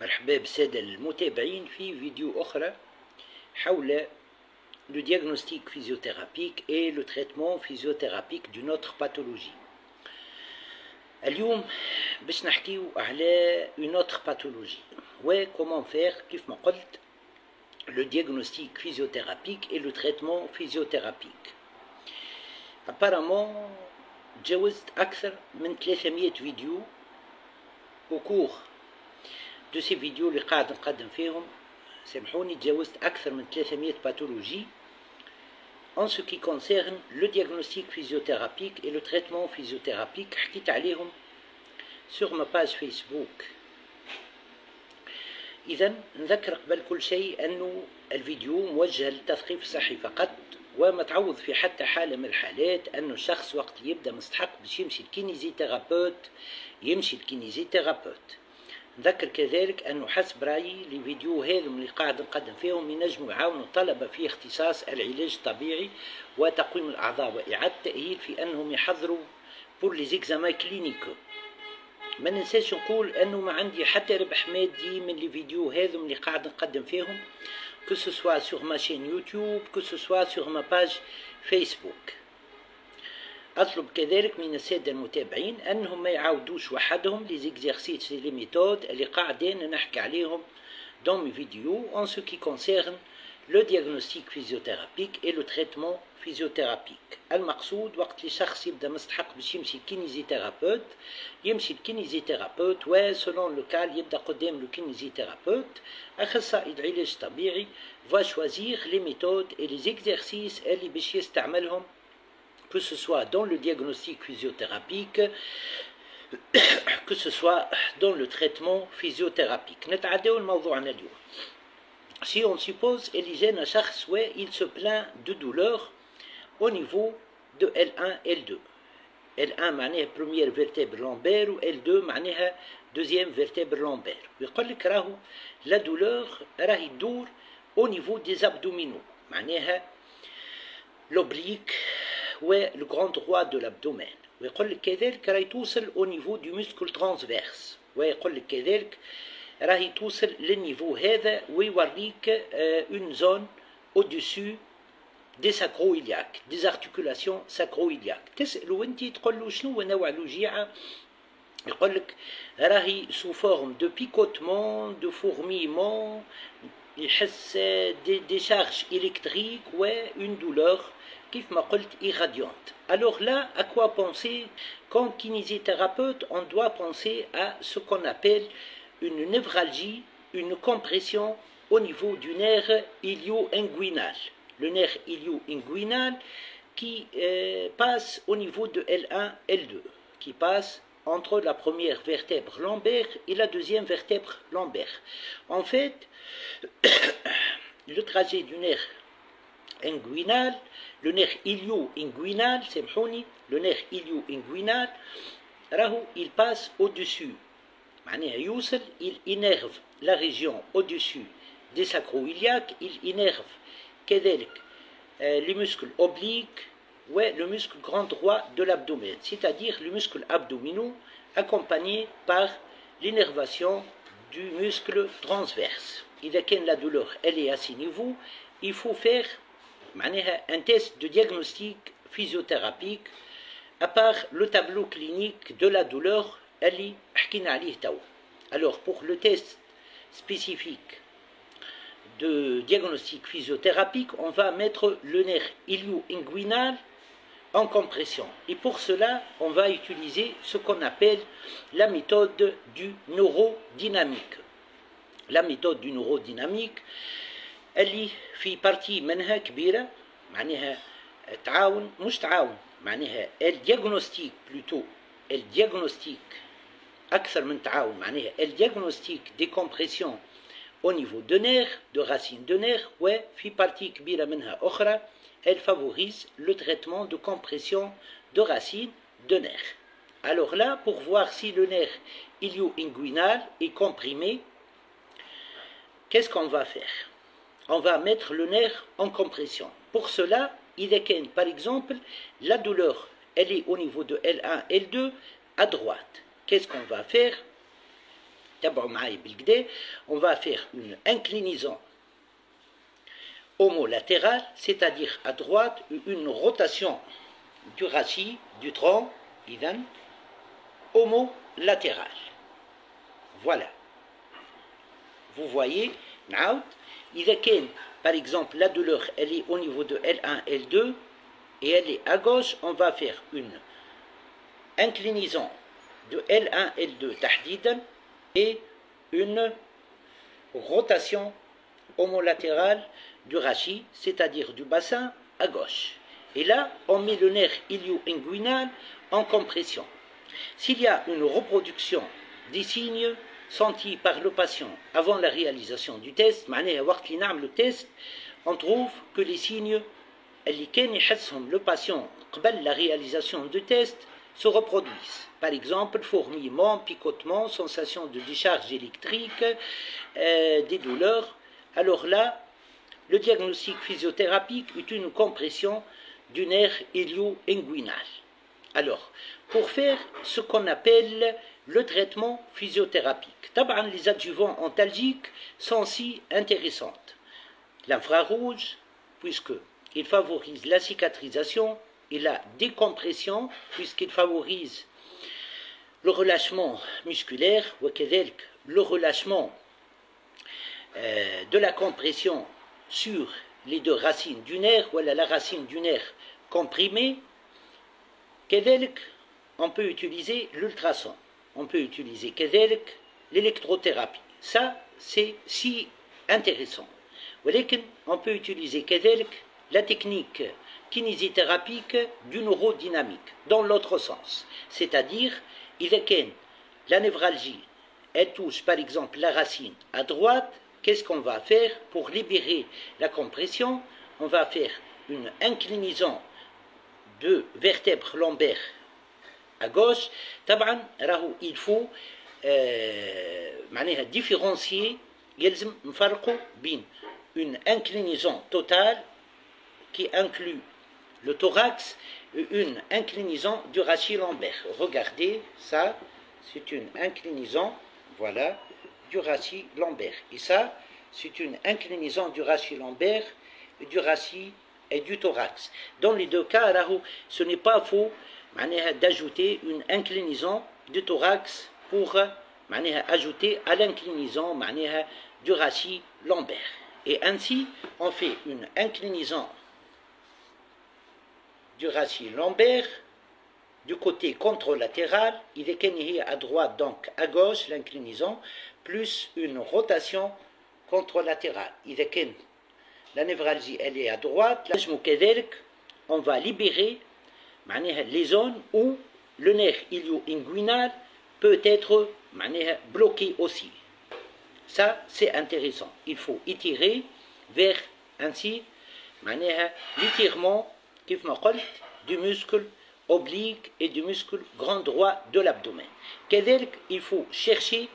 مرحبا بالسادة المتابعين في فيديو أخرى حول le diagnostic physiothérapique et le traitement physiothérapique d'une autre pathologie. اليوم باش نحكيو على une autre pathologie و comment faire كيف ما قلت le diagnostic physiothérapique et le traitement physiothérapique. Apparemment تجاوزت أكثر من 300 فيديو au cours de ces vidéos اللي قاعد نقدم فيهم. سامحوني تجاوزت أكثر من 300 pathologies en ce qui concerne le diagnostic physiothérapique et le traitement physiothérapique. حكيت عليهم sur ma page Facebook. إذا نذكر قبل كل شيء أنه الفيديو موجه للتثقيف الصحي فقط، وما تعوض في حتى حالة من الحالات أنه الشخص وقت يبدأ مستحق باش يمشي الكينيزيتيرابوت يمشي الكينيزيتيرابوت. نذكر كذلك أنه حسب رأيي الفيديو هذم اللي قاعد نقدم فيهم ينجموا يعاونوا الطلبة في اختصاص العلاج الطبيعي وتقويم الأعضاء وإعادة تأهيل في أنهم يحضروا pour les examens cliniques. ما ننساش نقول أنه ما عندي حتى ربح مادي من الفيديو هذم اللي قاعد نقدم فيهم que ce soit sur ma chaîne YouTube que ce soit sur ma page Facebook. أطلب كذلك من السادة المتابعين أنهم ما يعاودوش وحدهم les exercices et les méthodes اللي قاعدين نحكي عليهم dans mes vidéos en ce qui concerne le diagnostic physiothérapique et le traitement physiothérapique. المقصود وقت اللي شخص يبدأ مستحق باش يمشي الكينيزيتيرابوت يمشي الكينيزيتيرابوت و selon le cas يبدأ قدام الكينيزيتيرابوت أخصائي العلاج الطبيعي va choisir les méthodes et les exercices اللي باش يستعملهم que ce soit dans le diagnostic physiothérapique, que ce soit dans le traitement physiothérapique. نتعداو لموضوعنا اليوم. Si on suppose اللي جانا شخص و il se plaint de douleur au niveau de L1 L2. L1 معناها première vertèbre lombaire و L2 معناها deuxième vertèbre lombaire. ويقول لك راهو la douleur راهي تدور au niveau des abdominaux معناها l'oblique le grand droit de l'abdomen. ويقول لك كذلك راهي توصل au niveau du muscle transverse. ويقول لك كذلك راهي توصل للنيفو هذا ويوريك une zone au-dessus des sacro-iliaques, des articulations sacro-iliaques. تسألوا انت تقول له شنو نوع الوجيعة؟ يقول لك راهي sous forme de picotement, de fourmillement، يحس des charges électriques و une douleur كيف ما قلت irradiante. Alors là, à quoi penser? Comme kinésithérapeute, on doit penser à ce qu'on appelle une névralgie, une compression au niveau du nerf ilio-inguinal. Le nerf ilio-inguinal qui passe au niveau de L1, L2, qui passe entre la première vertèbre lombaire et la deuxième vertèbre lombaire. En fait, le trajet du nerf inguinal, le nerf ilio-inguinal, le nerf ilio-inguinal, il passe au-dessus. Il innerve la région au-dessus des sacro-iliaques, il innerve les muscles obliques ou le muscle grand droit de l'abdomen, c'est-à-dire les muscles abdominaux accompagnés par l'innervation du muscle transverse. إذا كان la douleur elle est à ce niveau, il faut faire un test de diagnostic physiothérapique à part le tableau clinique de la douleur اللي حكينا عليه توا. Alors pour le test spécifique de diagnostic physiothérapique, on va mettre le nerf ilio-inguinal en compression. Et pour cela, on va utiliser ce qu'on appelle la méthode du neurodynamique. La méthode du neurodynamique اللي في بارتي منها كبيرة معناها تعاون مش تعاون معناها الدياغنوستيك بلوتو الدياغنوستيك أكثر من تعاون معناها الدياغنوستيك دي كومبريسيون au niveau de nerf de racine de nerf وفي بارتي كبيرة منها أخرى elle favorise le traitement de compression de racine de nerf. Alors là pour voir si le nerf ilio-inguinal est comprimé, qu'est-ce qu'on va faire? On va mettre le nerf en compression. Pour cela, par exemple, la douleur, elle est au niveau de L1, L2, à droite. Qu'est-ce qu'on va faire? on va faire une inclinaison homolatérale, c'est-à-dire à droite, une rotation du rachis, du tronc, homolatérale. Voilà. Vous voyez, par exemple, la douleur, elle est au niveau de L1, L2, et elle est à gauche, on va faire une inclinaison de L1, L2 tahdidan, et une rotation homolatérale du rachis, c'est-à-dire du bassin à gauche. Et là, on met le nerf ilio-inguinal en compression. S'il y a une reproduction des signes sentis par le patient avant la réalisation du test, le test, on trouve que les signes le patient قبل la réalisation du test se reproduisent. Par exemple, fourmillement, picotement, sensation de décharge électrique, des douleurs. Alors là, le diagnostic physiothérapique est une compression du nerf ilio-inguinal. Alors, pour faire ce qu'on appelle le traitement physiothérapique, les adjuvants antalgiques sont si intéressants. L'infrarouge, puisqu'il favorise la cicatrisation et la décompression, puisqu'il favorise le relâchement musculaire, le relâchement de la compression sur les deux racines du nerf, voilà la racine du nerf comprimée. On peut utiliser l'ultrason, on peut utiliser l'électrothérapie. Ça, c'est si intéressant. On peut utiliser la technique kinésithérapique du neurodynamique dans l'autre sens. C'est-à-dire, la névralgie, elle touche par exemple la racine à droite. Qu'est-ce qu'on va faire pour libérer la compression? On va faire une inclinaison de vertèbre lombaire à gauche. Il faut différencier une inclinaison totale qui inclut le thorax et une inclinaison du rachis lombaire. Regardez, ça, c'est une inclinaison, voilà, du rachis lombaire. Et ça, c'est une inclinaison du rachis lombaire, du rachis et du thorax. Dans les deux cas, ce n'est pas faux d'ajouter une inclinaison du thorax pour ajouter à l'inclinaison du rachis lombaire. Et ainsi, on fait une inclinaison du rachis lombaire du côté contralatéral, il est à droite, donc à gauche, l'inclinaison, plus une rotation contralatérale. La névralgie, elle est à droite. On va libérer les zones où le nerf ilio-inguinal peut être bloqué aussi. Ça, c'est intéressant. Il faut étirer vers ainsi l'étirement du muscle oblique et du muscle grand droit de l'abdomen. Il faut chercher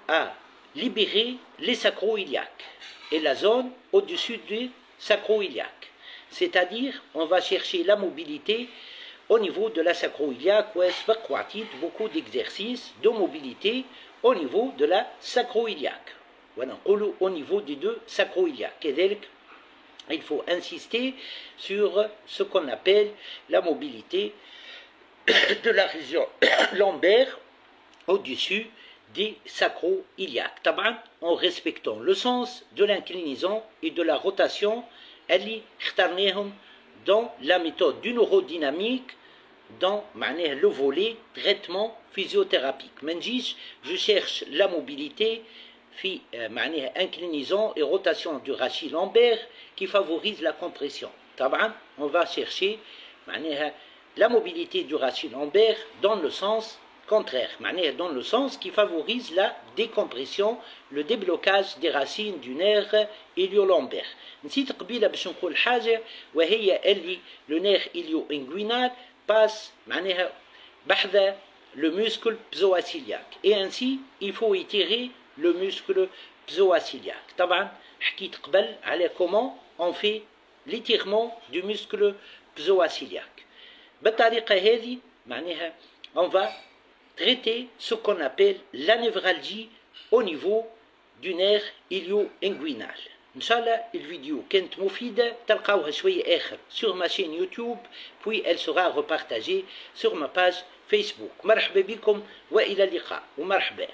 à libérer les sacro-iliaques et la zone au-dessus du sacro-iliaque. C'est-à-dire, on va chercher la mobilité au niveau de la sacro-iliaque, beaucoup d'exercices de mobilité au niveau de la sacro-iliaque. Au niveau des deux sacro-iliaques. Il faut insister sur ce qu'on appelle la mobilité de la région lombaire au-dessus des sacro-iliaques. En respectant le sens de l'inclinaison et de la rotation, dans la méthode du neurodynamique, dans le volet traitement physiothérapique. Je cherche la mobilité, inclinaison et rotation du rachis lombaire qui favorise la compression. On va chercher la mobilité du rachis lombaire dans le sens contraire, dans le sens qui favorise la décompression, le déblocage des racines du nerf ilio-lombaire. Le nerf ilio-inguinal passe le muscle psoasiliaque et ainsi il faut étirer le muscle psoasiliaque. حكيت قبل على comment on fait l'étirement du muscle psoasiliaque. بالطريقة هذه on va traiter ce qu'on appelle la névralgie au niveau du nerf ilio-inguinal. ان شاء الله الفيديو كانت مفيدة. تلقاوها شوية آخر sur ma chaîne YouTube, puis elle sera repartagée sur ma page Facebook. مرحبا بكم وإلى اللقاء ومرحبا.